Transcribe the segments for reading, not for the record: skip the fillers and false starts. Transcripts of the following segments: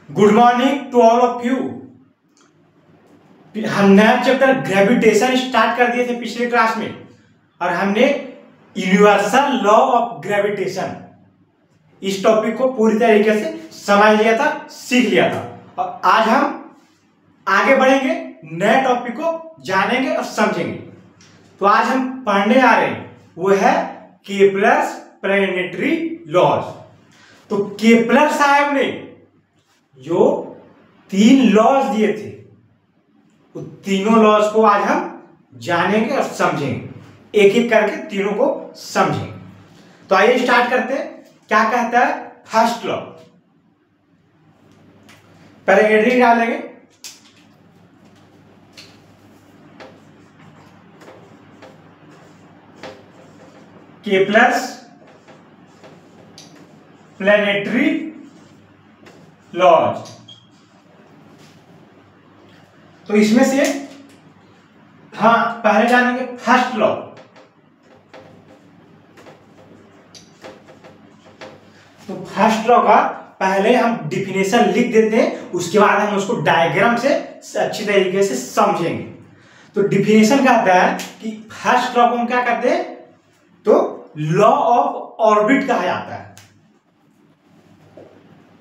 Good morning to all of you. हम नया chapter gravitation start कर दिए थे पिछले क्लास में और हमने यूनिवर्सल लॉ ऑफ ग्रेविटेशन इस टॉपिक को पूरी तरीके से समझ लिया था, सीख लिया था। और आज हम आगे बढ़ेंगे, नए टॉपिक को जानेंगे और समझेंगे। तो आज हम पढ़ने आ रहे हैं वो है केपलर्स प्लैनेटरी लॉज। तो केपलर साहब ने जो 3 लॉज दिए थे वो तीनों लॉज को आज हम जानेंगे और समझेंगे, एक एक करके तीनों को समझेंगे। तो आइए स्टार्ट करते हैं। क्या कहता है फर्स्ट लॉ? पहले हेडिंग डालेंगे, केपलर्स प्लैनेटरी लॉज। तो इसमें से पहले जानेंगे फर्स्ट लॉ। तो फर्स्ट लॉ का पहले हम डिफिनेशन लिख देते हैं, उसके बाद हम उसको डायग्राम से अच्छी तरीके से समझेंगे। तो डिफिनेशन कहता है कि फर्स्ट लॉ को हम क्या करते हैं, तो लॉ ऑफ ऑर्बिट कहा जाता है।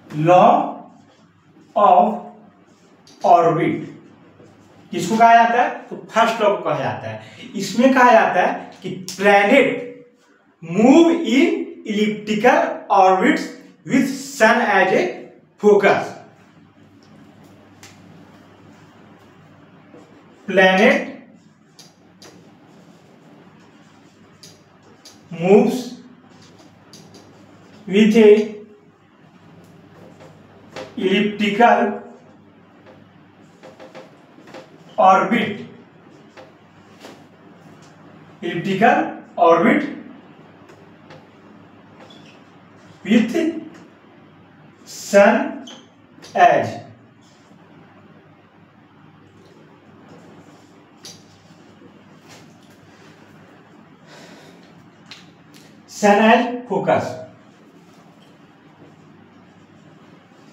लॉ ऑफ ऑर्बिट किसको कहा जाता है? तो फर्स्ट लॉ को कहा जाता है। इसमें कहा जाता है कि planet move in elliptical orbits with sun as a focus. Planet moves with a elliptical orbit with sun as focus.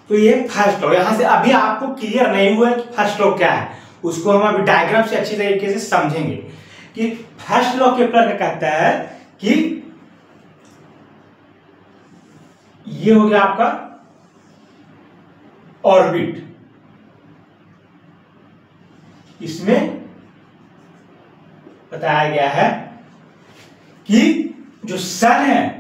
तो ये फर्स्ट लॉ, यहां से अभी आपको क्लियर नहीं हुआ है कि फर्स्ट लॉ क्या है, उसको हम अभी डायग्राम से अच्छी तरीके से समझेंगे। कि फर्स्ट लॉ केपलर कहता है कि ये हो गया आपका ऑर्बिट, इसमें बताया गया है कि जो सन है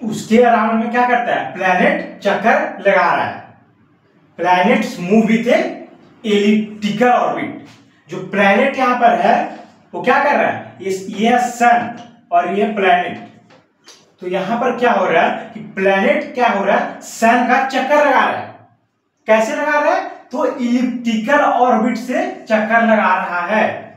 उसके अराउंड में क्या करता है, प्लैनेट चक्कर लगा रहा है। Planets move with A elliptical orbit. जो प्लैनेट यहां पर है वो क्या कर रहा है, ये सन और ये प्लैनेट। तो यहां पर क्या हो रहा है कि प्लैनेट क्या हो रहा है, सन का चक्कर लगा रहा है। कैसे लगा रहा है? तो एलिप्टिकल ऑर्बिट से चक्कर लगा रहा है।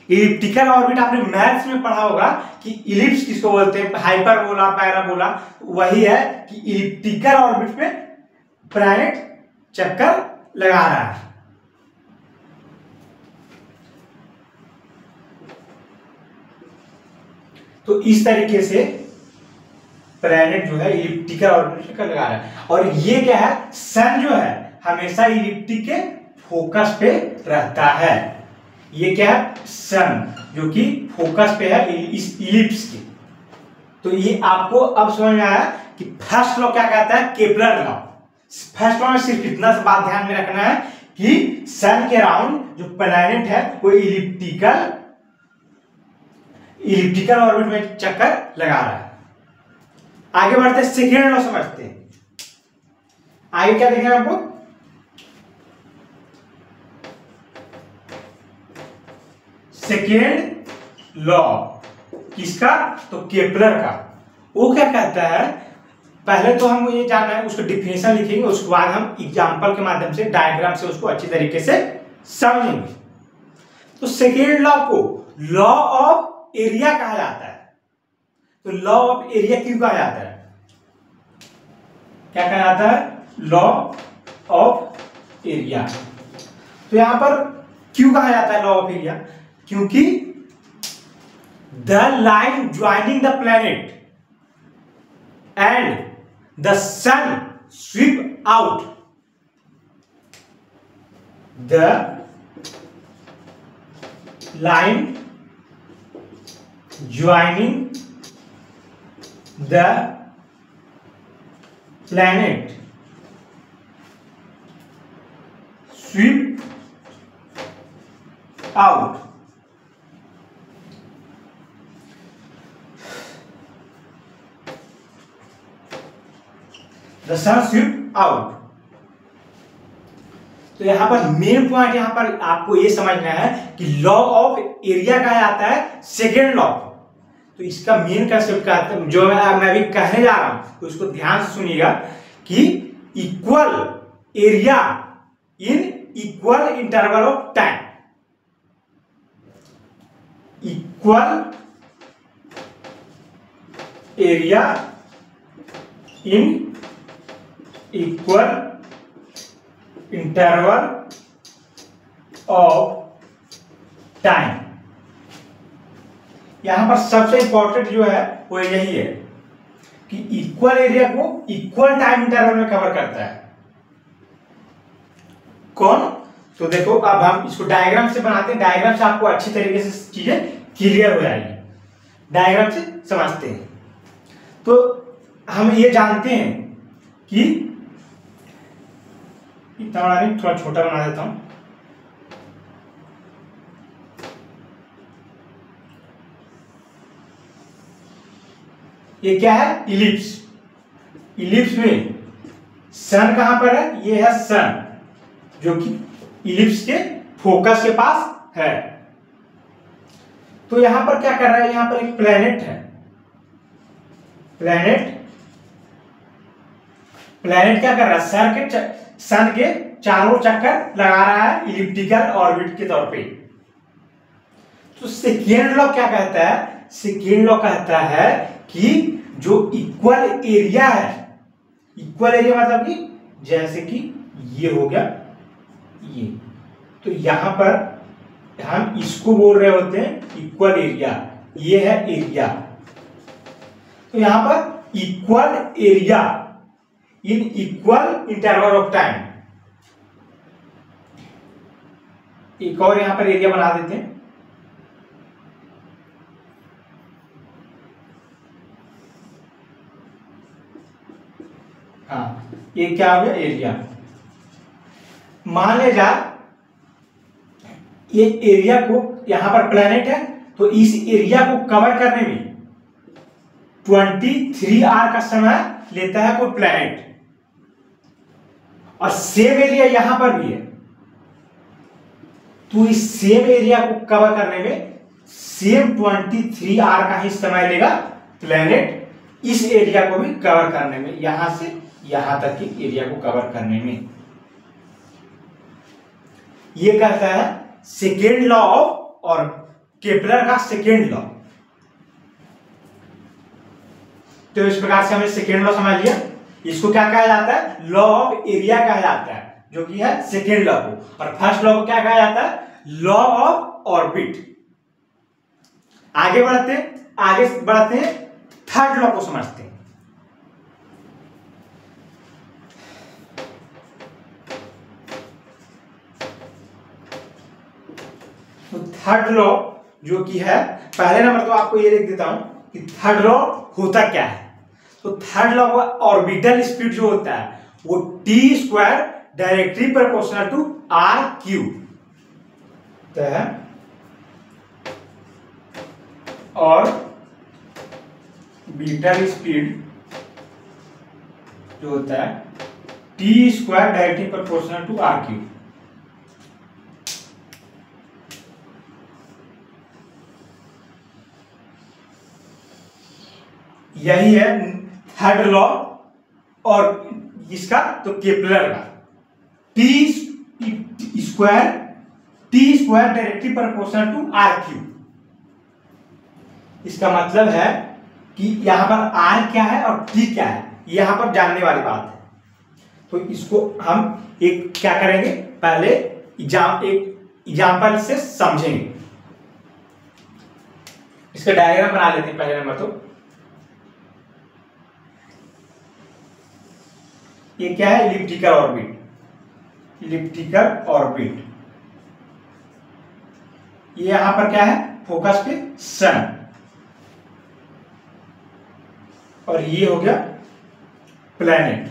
इलिप्टिकल ऑर्बिट आपने मैथ्स में पढ़ा होगा कि इलिप्स किसको बोलते हैं, हाइपरबोला, पैराबोला। वही है कि इलिप्टिकल ऑर्बिट में प्लैनेट चक्कर लगा रहा है। तो इस तरीके से प्लैनेट जो है इलिप्टिकल ऑर्बिट में चक्कर लगा रहा है। और ये क्या है, सन जो है हमेशा इलिप्टिक के फोकस पे रहता है। ये क्या है, सन जो कि फोकस पे है इस इलिप्स की। तो ये आपको अब समझ में आया कि फर्स्ट लॉ क्या कहता है, केपलर लॉ। फर्स्ट लॉ में सिर्फ इतना सा बात ध्यान में रखना है कि सन के अराउंड जो प्लैनेट है वो इलिप्टिकल ऑर्बिट में चक्कर लगा रहा है। आगे बढ़ते सेकेंड लॉ समझते हैं। आगे क्या देखेंगे आपको, सेकेंड लॉ किसका, तो केपलर का। वो क्या कहता है, पहले तो हम ये जानना है, उसको डिफिनेशन लिखेंगे, उसके बाद हम एग्जांपल के माध्यम से डायग्राम से उसको अच्छी तरीके से समझेंगे। तो सेकेंड लॉ को लॉ ऑफ एरिया कहा जाता है। तो लॉ ऑफ एरिया क्यों कहा जाता है, क्या कहा जाता है, लॉ ऑफ एरिया। तो यहां पर क्यों कहा जाता है लॉ ऑफ एरिया, क्योंकि the line joining the planet and the sun sweep out the line joining the planet, sweep out the sun sweep out। तो यहां पर मेन पॉइंट यहां पर आपको ये समझना है कि लॉ ऑफ एरिया कहा जाता है सेकेंड लॉ। तो इसका मेन कंसेप्ट क्या है जो मैं अभी कहने जा रहा हूं, तो उसको ध्यान से सुनिएगा कि equal area in equal interval of time, equal area in equal interval of time. यहां पर सबसे इंपॉर्टेंट जो है वो यही है कि इक्वल एरिया को इक्वल टाइम इंटरवल में कवर करता है। कौन? तो देखो अब हम इसको डायग्राम से बनाते हैं, डायग्राम से आपको अच्छी तरीके से चीजें क्लियर हो जाएगी, डायग्राम से समझते हैं। तो हम ये जानते हैं कि इतना बड़ा नहीं, थोड़ा छोटा बना देता हूं। ये क्या है? इलिप्स। इलिप्स में सन कहां पर है? ये है सन, जो कि इलिप्स के फोकस के पास है। तो यहां पर क्या कर रहा है? यहां पर एक प्लेनेट है। प्लेनेट क्या कर रहा है? सन के चारों चक्कर लगा रहा है इलिप्टिकल ऑर्बिट के तौर पे। तो सेकेंड लॉ क्या कहता है? सेकेंड लॉ कहता है कि जो इक्वल एरिया है, इक्वल एरिया मतलब कि जैसे कि ये हो गया ये, तो यहां पर हम इसको बोल रहे होते हैं इक्वल एरिया, ये है एरिया। तो यहां पर equal area in equal interval of time, एक और यहां पर एरिया बना देते हैं। हाँ, ये क्या हो गया? एरिया। मान ले जा ये एरिया को, यहां पर प्लेनेट है, तो इस एरिया को कवर करने में 23 आवर का समय लेता है कोई प्लेनेट, और सेम एरिया यहां पर भी है। तो इस सेम एरिया को कवर करने में सेम 23 आवर का ही समय लेगा प्लेनेट इस एरिया को भी कवर करने में, यहां से यहां तक के एरिया को कवर करने में। यह कहता है सेकेंड लॉ ऑफ, और केपलर का सेकेंड लॉ। तो इस प्रकार से हमने सेकेंड लॉ समझ लिया। इसको क्या कहा जाता है? लॉ ऑफ एरिया कहा जाता है, जो कि है सेकेंड लॉ को। और फर्स्ट लॉ को क्या कहा जाता है? Law of orbit. आगे बढ़ते हैं थर्ड लॉ को समझते हैं। तो थर्ड लॉ जो कि है, पहले नंबर तो आपको ये लिख देता हूं कि थर्ड लॉ होता क्या है। तो थर्ड लॉ का ऑर्बिटल स्पीड जो होता है वो t² directly proportional to r³ है, और बीटल स्पीड जो होता है t² directly proportional to r³। यही है थर्ड लॉ, और इसका तो केपलर का t² directly proportional to r³। इसका मतलब है कि यहां पर r क्या है और t क्या है, यहां पर जानने वाली बात है। तो इसको हम एक क्या करेंगे, पहले एक एग्जाम्पल से समझेंगे। इसका डायग्राम बना लेते हैं पहले नंबर। तो ये क्या है, इलिप्टिकल ऑर्बिट, इलिप्टिकल ऑर्बिट। ये यहां पर क्या है, फोकस पे सन, और ये हो गया प्लैनेट।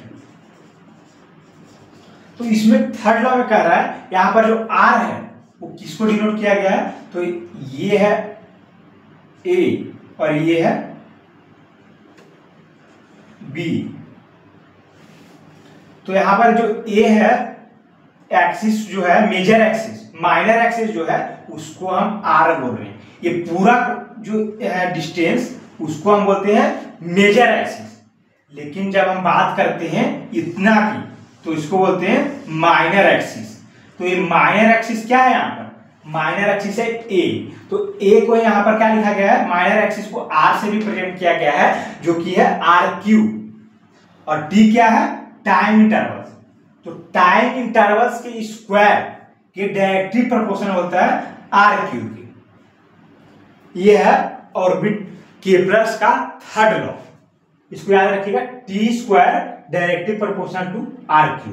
तो इसमें थर्ड लॉ में कह रहा है यहां पर जो आर है वो किसको डिनोट किया गया है, तो ये है ए और ये है बी। तो यहां पर जो ए है एक्सिस जो है मेजर एक्सिस, माइनर एक्सिस जो है उसको हम आर बोल रहे हैं। ये पूरा जो है डिस्टेंस उसको हम बोलते हैं मेजर एक्सिस। लेकिन जब हम बात करते हैं इतना की तो इसको बोलते हैं माइनर एक्सिस। तो ये माइनर एक्सिस क्या है, यहाँ पर माइनर एक्सिस है ए। तो ए को यहाँ पर क्या लिखा गया है, माइनर एक्सिस को आर से रिप्रेजेंट किया गया है जो कि है आर क्यू, और टी क्या है, टाइम इंटरवल्स। तो टाइम इंटरवल्स के स्क्वायर के डायरेक्टली प्रोपोर्शनल होता है आर क्यू के। ये है ऑर्बिट केपलर का थर्ड लॉ, इसको याद रखिएगा, T square directly proportional to R cube.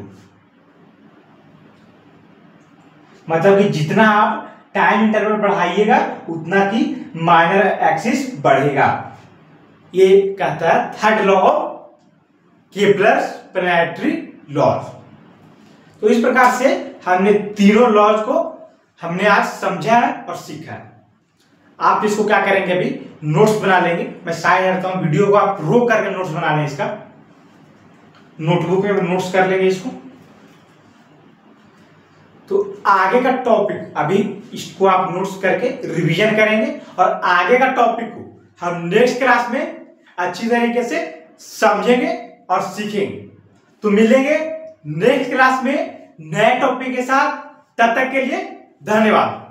मतलब कि जितना आप टाइम इंटरवल बढ़ाइएगा उतना की माइनर एक्सिस बढ़ेगा। ये कहता है third law of Kepler's planetary laws. तो इस प्रकार से हमने तीनों लॉज को हमने आज समझा है और सीखा है। आप इसको क्या करेंगे, अभी नोट्स बना लेंगे। मैं साइड रहता हूं, वीडियो को आप रोक करके नोट्स बना लें, इसका नोटबुक में नोट्स कर लेंगे इसको। तो आगे का टॉपिक अभी इसको आप नोट्स करके रिवीजन करेंगे, और आगे का टॉपिक को हम नेक्स्ट क्लास में अच्छी तरीके से समझेंगे और सीखेंगे। तो मिलेंगे नेक्स्ट क्लास में नए टॉपिक के साथ। तब तक के लिए धन्यवाद।